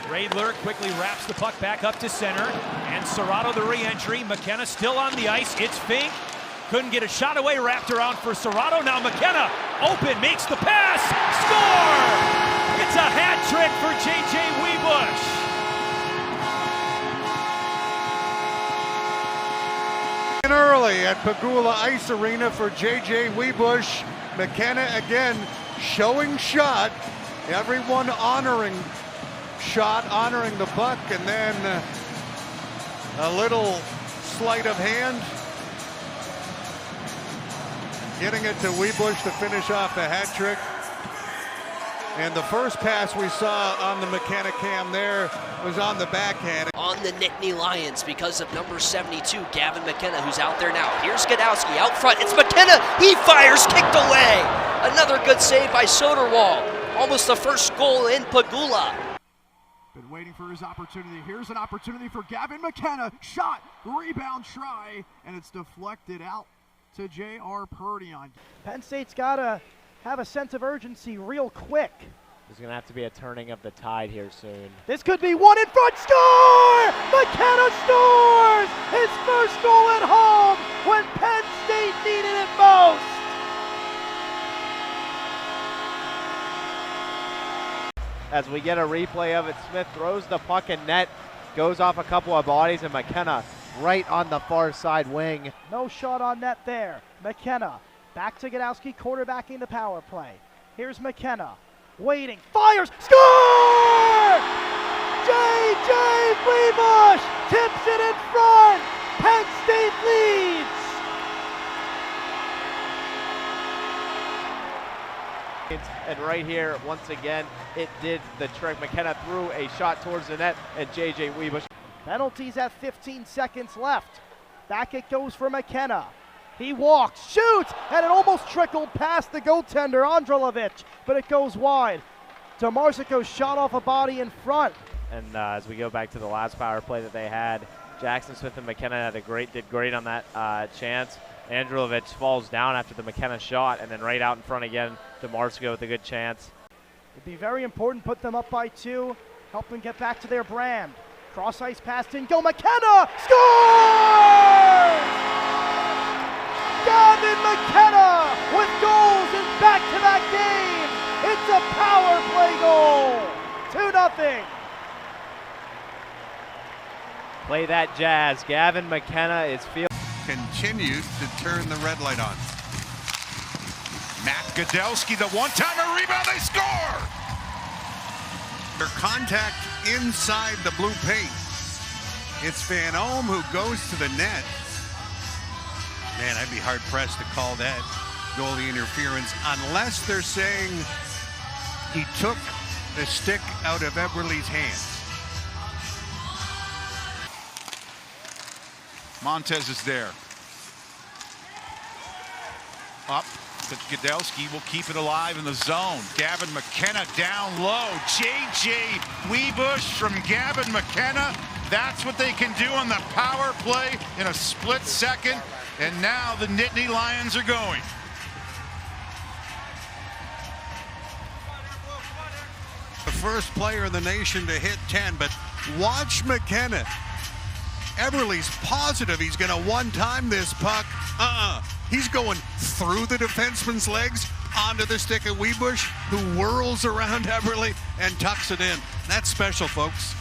Radler quickly wraps the puck back up to center, and Serrato the re-entry. McKenna still on the ice. It's Fink. Couldn't get a shot away, wrapped around for Serrato. Now McKenna, open, makes the pass, score! It's a hat trick for J.J. Webush. Early at Pagula Ice Arena for J.J. Webush. McKenna again showing shot. Everyone honoring the puck, and then a little sleight of hand. Getting it to Webush to finish off the hat trick. And the first pass we saw on the McKenna cam there was on the backhand. On the Nittany Lions because of number 72, Gavin McKenna, who's out there now. Here's Gadowski out front. It's McKenna. He fires, kicked away. Another good save by Soderwall. Almost the first goal in Pagula. Been waiting for his opportunity. Here's an opportunity for Gavin McKenna. Shot, rebound, try, and it's deflected out to J.R. Purdy on. Penn State's got to have a sense of urgency real quick. There's going to have to be a turning of the tide here soon. This could be one in front. Score! McKenna scores! His first goal at home when Penn State needed it most. As we get a replay of it, Smith throws the puck in net, goes off a couple of bodies, and McKenna right on the far side wing. No shot on net there. McKenna back to Gadowski, quarterbacking the power play. Here's McKenna, waiting, fires, score! J.J. Webush tips it in front. Penn State leads. And right here, once again, it did the trick. McKenna threw a shot towards the net, and J.J. Webush. Penalties at 15 seconds left. Back it goes for McKenna. He walks, shoots, and it almost trickled past the goaltender, Androlovic, but it goes wide. DeMarsico shot off a body in front. And as we go back to the last power play that they had, Jackson Smith and McKenna did great on that chance. Androlovic falls down after the McKenna shot, and then right out in front again, DeMarsico with a good chance. It'd be very important, put them up by 2, help them get back to their brand. Cross ice pass in, go McKenna, scores! Gavin McKenna with goals in back-to-back games. It's a power play goal, 2-0. Play that jazz. Gavin McKenna is field. Continues to turn the red light on. Matt Gadowski, the one-timer rebound, they score! Their contact inside the blue paint. It's Van Ohm who goes to the net. Man, I'd be hard-pressed to call that goalie interference unless they're saying he took the stick out of Eberle's hands. Montez is there. Up to Gadowski, will keep it alive in the zone. Gavin McKenna down low. J.J. Webush from Gavin McKenna. That's what they can do on the power play in a split second. And now the Nittany Lions are going. The first player in the nation to hit 10, but watch McKenna. Eberle's positive he's going to one-time this puck. He's going through the defenseman's legs onto the stick of Webush, who whirls around Eberle and tucks it in. That's special, folks.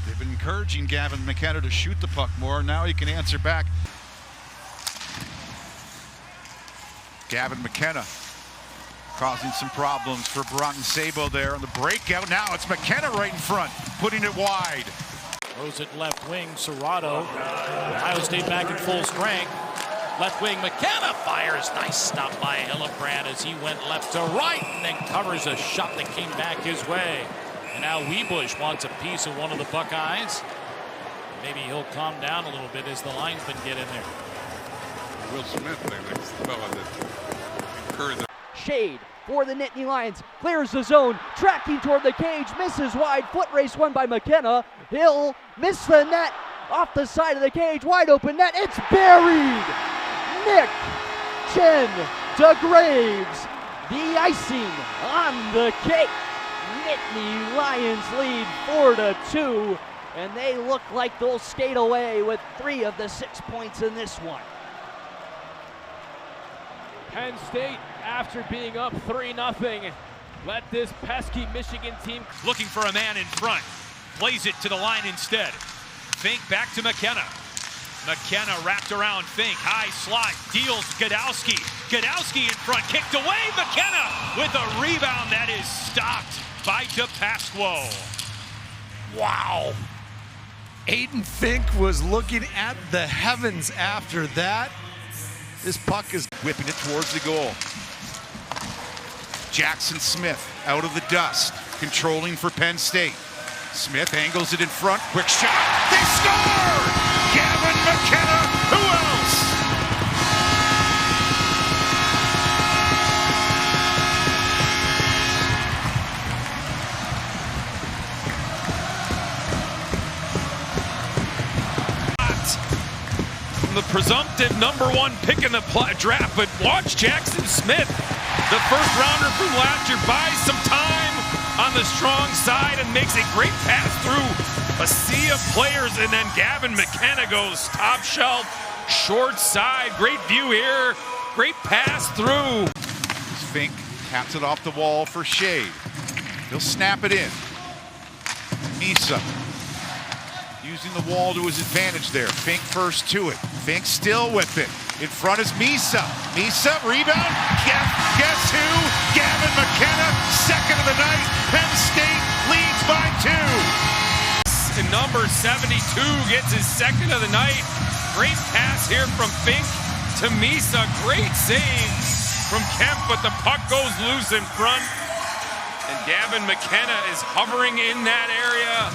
They've been encouraging Gavin McKenna to shoot the puck more. Now he can answer back. Gavin McKenna causing some problems for Broughton Sabo there on the breakout. Now it's McKenna right in front, putting it wide. Throws it left wing, Serrato. Ohio State back in full strength. Left wing, McKenna fires. Nice stop by Hillebrand as he went left to right and then covers a shot that came back his way. And now Webush wants a piece of one of the Buckeyes. Maybe he'll calm down a little bit as the linesmen get in there. Will Smith, the fella that encouraged the Shade for the Nittany Lions, clears the zone, tracking toward the cage, misses wide, foot race won by McKenna. He'll miss the net, off the side of the cage, wide open net, it's buried! Nick Chen to Graves, the icing on the cake. Nittany Lions lead 4-2, and they look like they'll skate away with 3 of the 6 points in this one. Penn State, after being up 3-0, let this pesky Michigan team. Looking for a man in front. Plays it to the line instead. Fink back to McKenna. McKenna wrapped around Fink. High slot. Deals Gadowski. Gadowski in front. Kicked away. McKenna with a rebound that is stopped by DePasquo. Wow. Aiden Fink was looking at the heavens after that. This puck is Whipping it towards the goal. Jackson Smith out of the dust, controlling for Penn State. Smith angles it in front, quick shot, they score! Gavin McKenna, who else? The presumptive #1 pick in the draft, but watch Jackson Smith, the first rounder from last year, buys some time on the strong side and makes a great pass through a sea of players, and then Gavin McKenna goes top shelf, short side, great view here, great pass through. Fink taps it off the wall for Shea. He'll snap it in. Misa using the wall to his advantage there. Fink first to it. Fink still with it. In front is Misa. Misa, rebound. Guess who? Gavin McKenna, second of the night. Penn State leads by 2. And number 72 gets his second of the night. Great pass here from Fink to Misa. Great save from Kemp, but the puck goes loose in front. And Gavin McKenna is hovering in that area.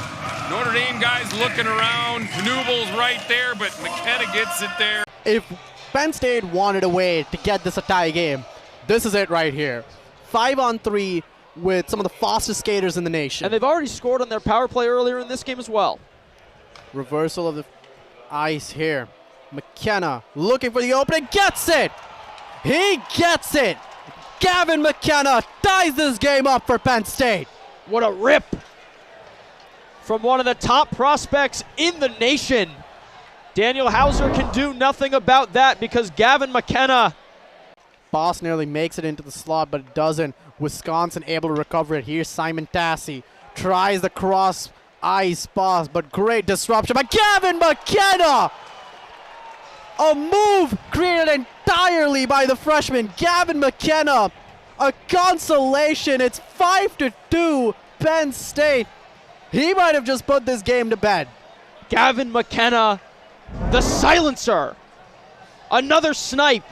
Notre Dame guys looking around. Knubel's right there, but McKenna gets it there. If Penn State wanted a way to get this a tie game, this is it right here. 5-on-3 with some of the fastest skaters in the nation. And they've already scored on their power play earlier in this game as well. Reversal of the ice here. McKenna looking for the opening, gets it! He gets it! Gavin McKenna ties this game up for Penn State. What a rip from one of the top prospects in the nation. Daniel Hauser can do nothing about that because Gavin McKenna. Boss nearly makes it into the slot, but it doesn't. Wisconsin able to recover it. Here's Simon Tassi. Tries the cross ice pass, but great disruption by Gavin McKenna. A move created entirely by the freshman, Gavin McKenna. A consolation. It's 5-2 Penn State. He might have just put this game to bed. Gavin McKenna, the silencer. Another snipe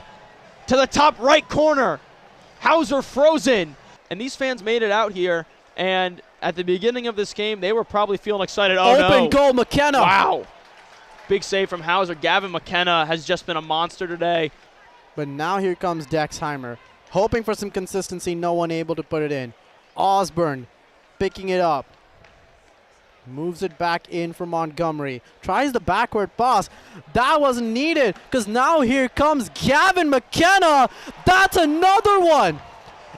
to the top right corner. Hauser frozen. And these fans made it out here, and at the beginning of this game, they were probably feeling excited. Oh, no. Open goal, McKenna. Wow. Big save from Hauser. Gavin McKenna has just been a monster today. But now here comes Dexheimer, hoping for some consistency, no one able to put it in. Osborne picking it up. Moves it back in for Montgomery. Tries the backward pass. That wasn't needed because now here comes Gavin McKenna. That's another one.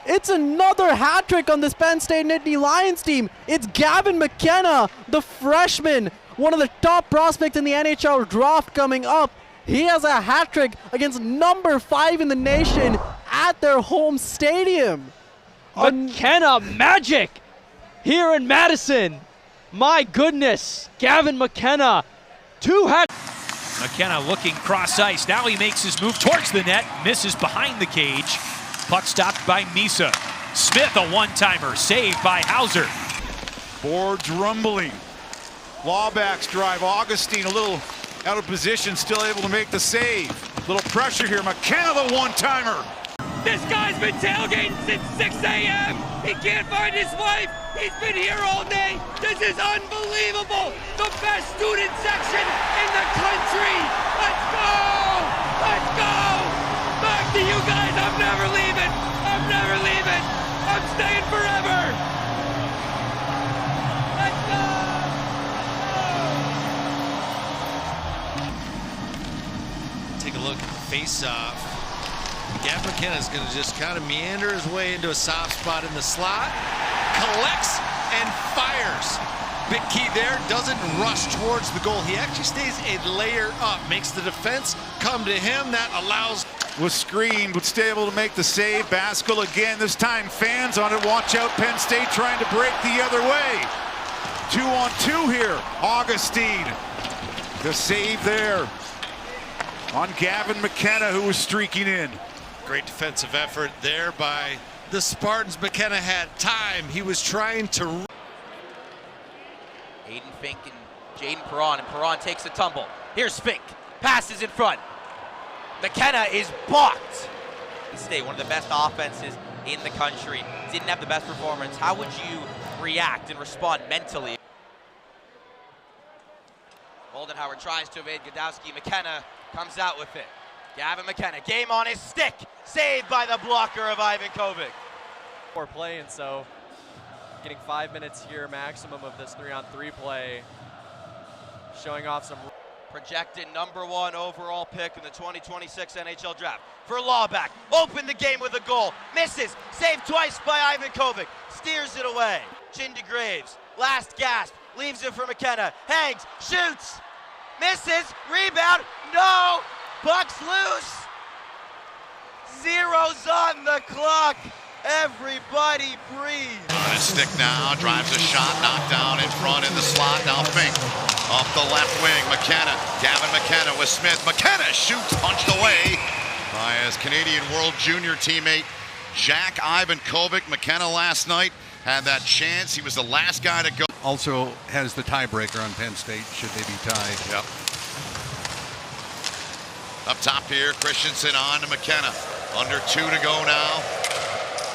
It's another hat trick on this Penn State Nittany Lions team. It's Gavin McKenna, the freshman, one of the top prospects in the NHL draft coming up. He has a hat trick against number 5 in the nation at their home stadium. McKenna magic here in Madison. My goodness, Gavin McKenna, 2 hat. McKenna looking cross ice. Now he makes his move towards the net. Misses behind the cage. Puck stopped by Misa. Smith, a one-timer. Saved by Hauser. Boards rumbling. Lawbacks drive. Augustine a little out of position, still able to make the save. Little pressure here. McKenna, the one-timer. This guy's been tailgating since 6 a.m. He can't find his wife. He's been here all day. This is unbelievable. The best student section in the country. Let's go. Let's go. Back to you guys. I'm never leaving. I'm never leaving. I'm staying forever. Let's go. Take a look at the face-off. Gavin McKenna is going to just kind of meander his way into a soft spot in the slot, collects and fires. Big key there, doesn't rush towards the goal. He actually stays a layer up, makes the defense come to him. That allows. Was screened, but still able to make the save. Baskell again, this time fans on it. Watch out, Penn State trying to break the other way. 2-on-2 here. Augustine, the save there on Gavin McKenna, who was streaking in. Great defensive effort there by the Spartans. McKenna had time. He was trying to. Aiden Fink and Jaden Perron, and Perron takes a tumble. Here's Fink, passes in front. McKenna is balked. Penn State, one of the best offenses in the country, didn't have the best performance. How would you react and respond mentally? Moldenhauer tries to evade Godowski. McKenna comes out with it. Gavin McKenna, game on his stick. Saved by the blocker of Ivan Kovic. Poor play, and so getting 5 minutes here maximum of this 3-on-3 play, showing off some. Projected #1 overall pick in the 2026 NHL draft. For Lawback, open the game with a goal. Misses, saved twice by Ivan Kovic. Steers it away. Chindy Graves, last gasp, leaves it for McKenna. Hangs, shoots, misses, rebound, no! Puck's loose. Zeros on the clock. Everybody breathe. On his stick now, drives a shot, knocked down in front in the slot. Now Fink off the left wing. McKenna, Gavin McKenna with Smith. McKenna shoots, punched away by his Canadian World Junior teammate Jack Ivan Kovic. McKenna last night had that chance. He was the last guy to go. Also has the tiebreaker on Penn State should they be tied. Yep. Up top here, Christensen on to McKenna. Under 2 to go now.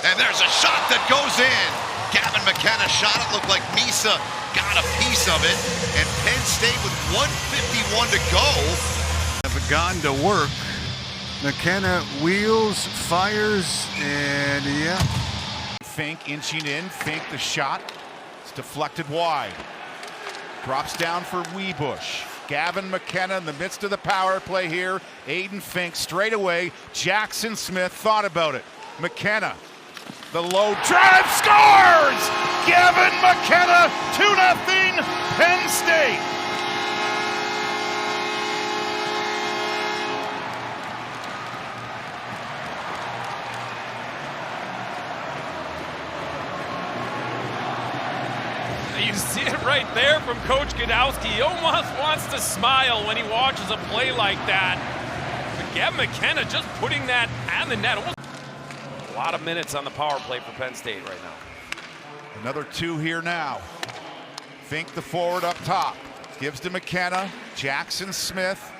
And there's a shot that goes in. Gavin McKenna shot it. Looked like Misa got a piece of it. And Penn State with 1:51 to go. Have gone to work. McKenna wheels, fires, and yeah. Fink inching in. Fink the shot. It's deflected wide. Drops down for Weebush. Gavin McKenna in the midst of the power play here. Aiden Fink straight away. Jackson Smith thought about it. McKenna. The low drive, scores! Gavin McKenna, 2-0, Penn State. You see it right there from Coach Godowski. He almost wants to smile when he watches a play like that. But Gavin McKenna just putting that on the net. Almost a lot of minutes on the power play for Penn State right now. Another 2 here now. Fink the forward up top. Gives to McKenna. Jackson Smith.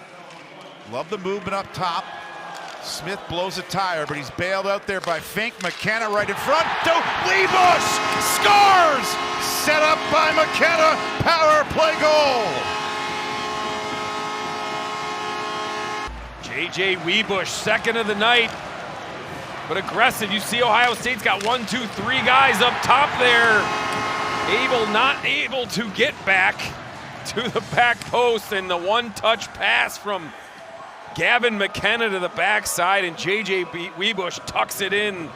Love the movement up top. Smith blows a tire, but he's bailed out there by Fink. McKenna right in front. Weebush scores! Set up by McKenna. Power play goal. J.J. Weebush, second of the night. But aggressive. You see Ohio State's got 1, 2, 3 guys up top there. Not able to get back to the back post, and the one-touch pass from Gavin McKenna to the backside, and J.J. Weebush tucks it in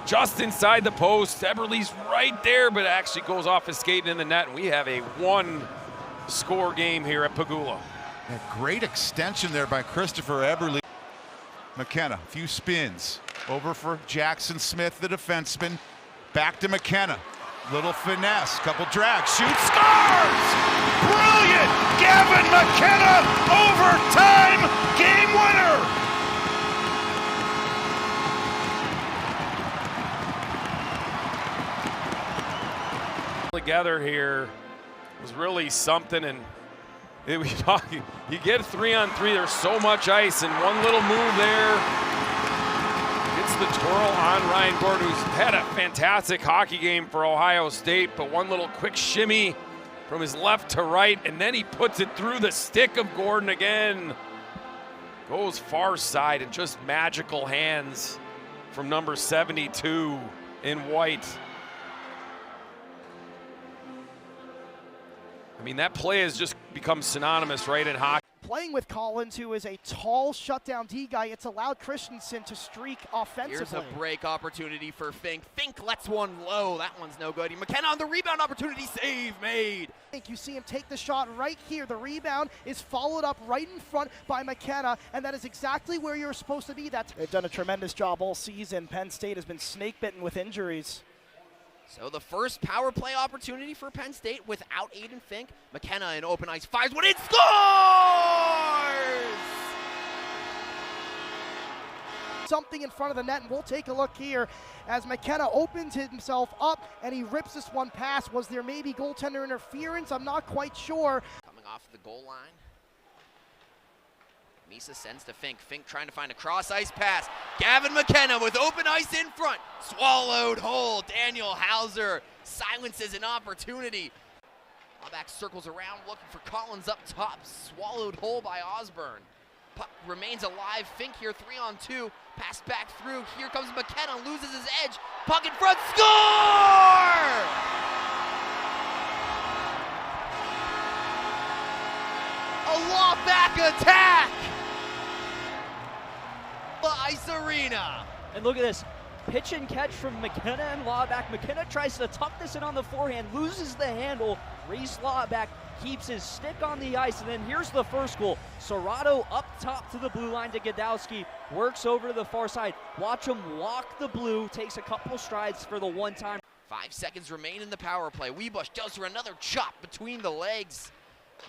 just inside the post. Eberle's right there, but actually goes off his skate in the net, and we have a 1-score game here at Pagula. A great extension there by Christopher Eberle. McKenna, a few spins. Over for Jackson Smith, the defenseman. Back to McKenna. Little finesse, couple drags, shoots, scores! Brilliant! Gavin McKenna, overtime game winner! Together here was really something, and you get 3-on-3, there's so much ice, and one little move there gets the twirl on Ryan Gordon, who's had a fantastic hockey game for Ohio State, but one little quick shimmy from his left to right, and then he puts it through the stick of Gordon again. Goes far side, and just magical hands from number 72 in white. I mean, that play has just become synonymous, right, in hockey. playing with Collins, who is a tall shutdown D guy. It's allowed Christensen to streak offensively. Here's a break opportunity for Fink. Fink lets one low. That one's no good. McKenna on the rebound opportunity. Save made. You see him take the shot right here. The rebound is followed up right in front by McKenna, and that is exactly where you're supposed to be. They've done a tremendous job all season. Penn State has been snake-bitten with injuries. So the first power play opportunity for Penn State without Aiden Fink. McKenna in open ice fires one in, scores! Something in front of the net, and we'll take a look here as McKenna opens himself up and he rips this one past. Was there maybe goaltender interference? I'm not quite sure. Coming off the goal line. Misa sends to Fink. Fink trying to find a cross-ice pass. Gavin McKenna with open ice in front. Swallowed whole. Daniel Hauser silences an opportunity. Back circles around looking for Collins up top. Swallowed whole by Osborne. Puck remains alive. Fink here 3-on-2. Pass back through. Here comes McKenna. Loses his edge. Puck in front. Score! A law back attack! Ice Arena. And look at this. Pitch and catch from McKenna and Lawback. McKenna tries to tuck this in on the forehand, loses the handle. Reese Lawback keeps his stick on the ice, and then here's the first goal. Serrato up top to the blue line to Gadowski, works over to the far side. Watch him walk the blue, takes a couple strides for the one-time. 5 seconds remain in the power play. Webush goes for another chop between the legs.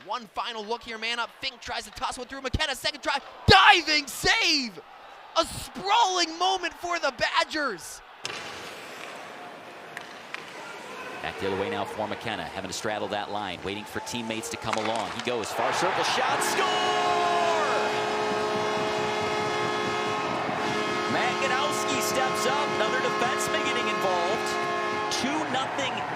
One final look here, man up. Fink tries to toss one through. McKenna, second try, diving save! A sprawling moment for the Badgers. Back the other way now for McKenna, having to straddle that line, waiting for teammates to come along. He goes, far circle shot, score! Matt Gadowski steps up, another defenseman getting involved. 2-0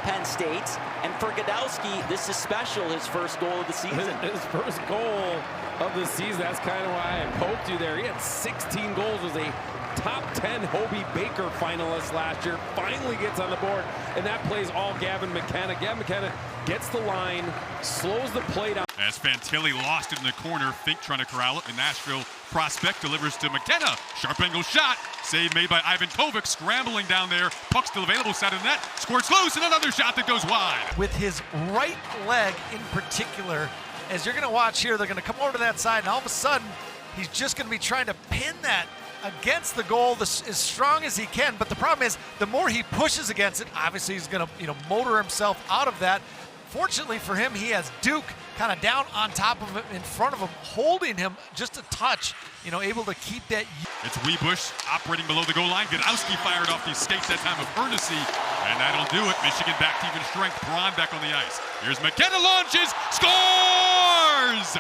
Penn State, and for Gadowski, this is special, his first goal of the season. His first goal of the season, that's kind of why I poked you there. He had 16 goals, was a top 10 Hobie Baker finalist last year, finally gets on the board, and that plays all Gavin McKenna. Gavin McKenna gets the line, slows the play down. As Fantilli lost it in the corner, Fink trying to corral it, and Nashville prospect delivers to McKenna. Sharp angle shot, save made by Ivan Kovic, scrambling down there. Puck still available, side of the net, squirts loose, and another shot that goes wide. With his right leg in particular, as you're going to watch here, they're going to come over to that side, and all of a sudden, he's just going to be trying to pin that against the goal as strong as he can. But the problem is, the more he pushes against it, obviously he's going to motor himself out of that. Fortunately for him, he has Duke kind of down on top of him, in front of him, holding him just a touch, able to keep that. It's Webush operating below the goal line. Gadowski fired off these skates that time of earnesty, and that'll do it. Michigan back to even strength. Braun back on the ice. Here's McKenna, launches, scores!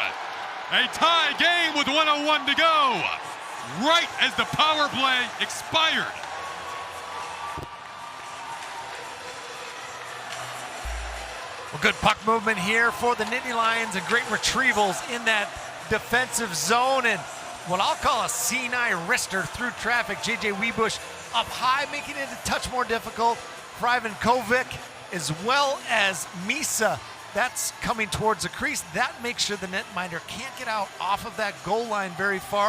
A tie game with 1:01 to go, right as the power play expired. Well, good puck movement here for the Nittany Lions and great retrievals in that defensive zone, and what I'll call a C9 wrister through traffic. J.J. Webush up high, making it a touch more difficult for Ivan Kovic, as well as Misa. That's coming towards the crease. That makes sure the netminder can't get out off of that goal line very far.